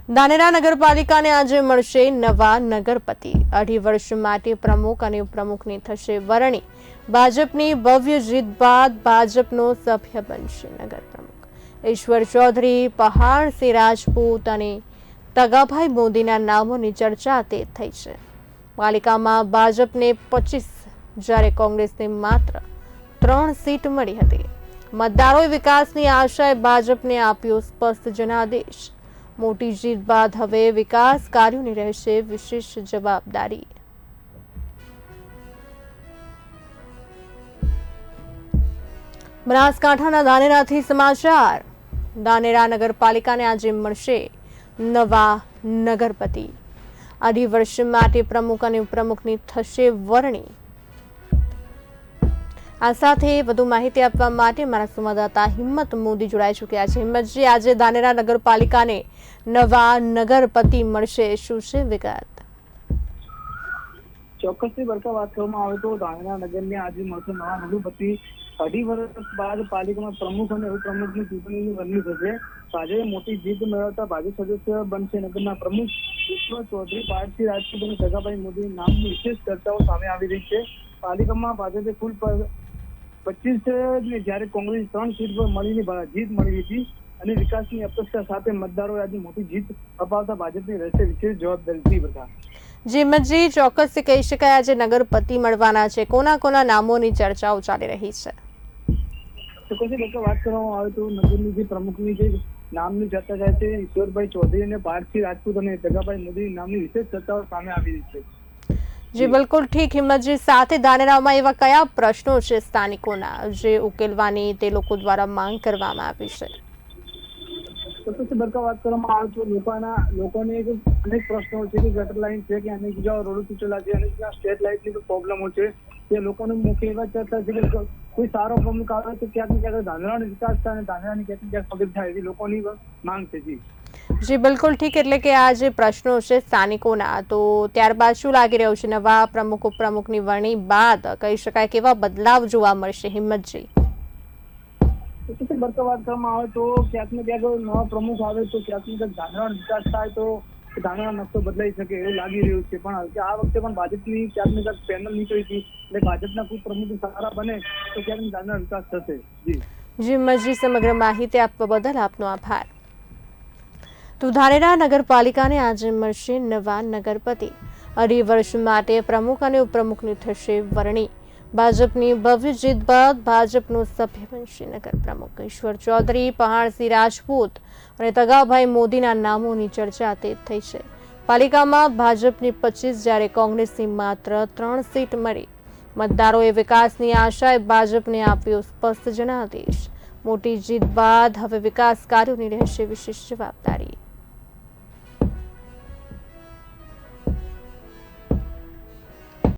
ધાનેરા નગરપાલિકાને આજે મળશે નવા નગરપતિ। 2.5 વર્ષ માટે પ્રમુખ અને ઉપપ્રમુખની થશે વરણી। ભાજપની ભવ્ય જીત બાદ ભાજપનો સભ્ય બનશે નગર પ્રમુખ। ઈશ્વર ચૌધરી, પહાડસિંહ રાજપૂત અને તગાભાઈ મોદીના નામોની ચર્ચા તે થઈ છે। પાલિકામાં ભાજપને 25 જ્યારે કોંગ્રેસને માત્ર 3 સીટ મળી હતી। મતદારોએ વિકાસની આશાએ ભાજપને આપ્યો સ્પષ્ટ જનાદેશ। મોટી જીત બાદ હવે વિકાસ કાર્યોની રહેશે વિશેષ જવાબદારી। બનાસકાંઠાના ધાનેરાથી સમાચાર। ધાનેરા નગરપાલિકાને આજે મળશે નવા નગરપતિ। 2.5 વર્ષ માટે પ્રમુખ અને ઉપપ્રમુખની થશે વરણી। આ સાથે વધુ માહિતી આપવા માટે મારા સંવાદદાતા હિંમત મોદી જોડાઈ ચૂક્યા છે। હિંમતજી, આજે ધાનેરા નગરપાલિકાને નવા નગરપતિ મળશે, શું છે વિગત? ચોક્કસથી બરકા વાત કરવામાં આવે તો ધાનેરા નગરને આજે મળશે નવા નગરપતિ। 2.5 વર્ષ બાદ પાલિકામાં પ્રમુખ અને ઉપપ્રમુખની ચૂંટણીની વરણી થશે। ભાજપે મોટી જીત મેળવતા ભાજપ સદસ્ય બનશે નગરના પ્રમુખ। ઈશ્વર ચૌધરી, પહાડસિંહ રાજપૂત અને તગાભાઈ મોદીના નામની વિશેષ ચર્ચાઓ સામે આવી રહી છે। પાલિકામાં ભાજપે કુલ 25 જ્યારે કોંગ્રેસ 3 સીટ પર મળીને જીત મળી હતી અને વિકાસની અપેક્ષા સાથે મતદારોએ આજે મોટી જીત અપાવતા ભાજપની રહેશે વિશેષ જવાબદારી। બધા જી હિંમતજી, ચોક્કસથી કહી શકાય આજે નગરપતિ મળવાના છે, કોના કોના નામોની ચર્ચાઓ ચાલી રહી છે? ચોક્કસથી વાત કરવામાં આવે તો નગરની જે પ્રમુખની જે નામની ચર્ચા થાય છે, ઈશ્વરભાઈ ચૌધરી અને પહાડસિંહ રાજપૂત અને તગાભાઈ મોદી નામની વિશેષ ચર્ચાઓ સામે આવી રહી છે। જી બિલકુલ ઠીક હિંમતજી, સાથે ધાનેરામાં એવા કયા પ્રશ્નો છે સ્થાનિકોના જે ઉકેલવાની તે લોકો દ્વારા માંગ કરવામાં આવી છે? બરકા વાત કરવામાં આવે તો લોકોને અનેક પ્રશ્નો છે કે ગટર લાઈન છે કે અનેક જગ્યાઓ રોડ તૂટેલા છે, અનેક જગ્યા સ્ટ્રીટ લાઇટની પ્રોબ્લેમો છે। તે લોકોની મુખ્ય એવા ચર્ચા છે કે કોઈ સારો પ્રમુખ આવે તો ક્યાંક ને ક્યાંક ધાનેરાનો વિકાસ થાય અને ધાનેરાની ક્યાંક ને ક્યાંક પ્રગતિ થાય, એવી લોકોની માંગ છે। જી બિલકુલ ઠીક, એટલે કે આ જે પ્રશ્નો છે સ્થાનિકોના, તો ત્યારબાદ શું લાગી રહ્યું છે નવા પ્રમુખ ઉપપ્રમુખની વરણી બાદ કહી શકાય કેવા બદલાવ જોવા મળશે હિંમતજી? બરકા વાત કરવામાં આવે તો ક્યાંક ને ક્યાંક નવા પ્રમુખ આવે તો ક્યાંક ને ક્યાંક ધાનેરાનો વિકાસ થાય તો ધાનેરાનો નકશો બદલાઈ શકે એવું લાગી રહ્યું છે। પણ આ વખતે પણ ભાજપની ક્યાંક ને ક્યાંક પેનલ નીકળી હતી, એટલે ભાજપના કોઈ પ્રમુખ સારા બને તો ક્યાંક ધાનેરાનો વિકાસ થશે। જી હિંમતજી, સમગ્ર માહિતી આપવા બદલ આપનો આભાર। તો ધાનેરા નગરપાલિકાને આજે મળશે નવા નગરપતિ। 2.5 વર્ષ માટે પ્રમુખ અને ઉપપ્રમુખની થશે વરણી। ભાજપની ભવ્ય જીત બાદ ભાજપનો સભ્ય બનશે નગર પ્રમુખ। ઈશ્વર ચૌધરી, પહાડસિંહ રાજપૂત અને તગાભાઈ મોદીના નામોની ચર્ચા તે થઈ છે। પાલિકામાં ભાજપની 25 જ્યારે કોંગ્રેસની માત્ર 3 સીટ મળી। મતદારોએ વિકાસની આશાએ ભાજપને આપ્યો સ્પષ્ટ જનાદેશ। મોટી જીત બાદ હવે વિકાસ કાર્યોની રહેશે વિશેષ જવાબદારી।